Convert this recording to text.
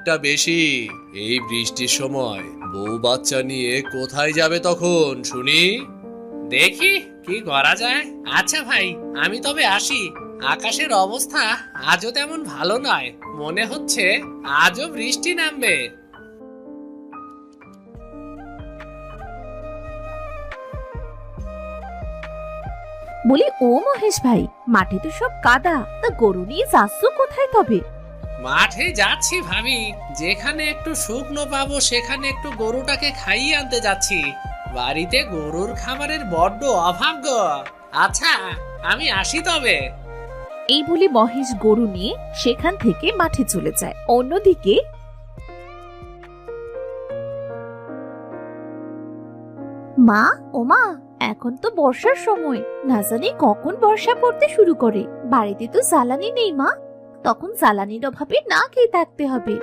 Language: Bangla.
টা বেশি। এই বৃষ্টির সময় বউ বাচ্চা নিয়ে কোথায় যাবে তখন শুনি? দেখি কি করা যায়। আচ্ছা ভাই, আমি তবে আসি। আকাশের অবস্থা আজও তেমন ভালো নয়, মনে হচ্ছে আজও বৃষ্টি নামবে। বলি, ও মহেশ ভাই, মাঠে তো সব কাদা, তা গরু নিয়ে যাচ্ছ কোথায় তবে? মাঠে যাচ্ছি ভাবি, যেখানে একটু শুকনো পাবো সেখানে একটু গরুটাকে খাইয়ে আনতে যাচ্ছি। বাড়িতে গরুর খাবারের বড্ড অভাব গো। আচ্ছা, আমি আসি তবে। এই বলে মহেশ গরু নিয়ে সেখান থেকে মাঠে চলে যায়। অন্যদিকে মা, ও মা, এখন তো বর্ষার সময়, না জানি কখন বর্ষা পড়তে শুরু করে। বাড়িতে তো জ্বালানি নেই মা, তখন জ্বালানির অভাবে না খেয়ে থাকতে হবে।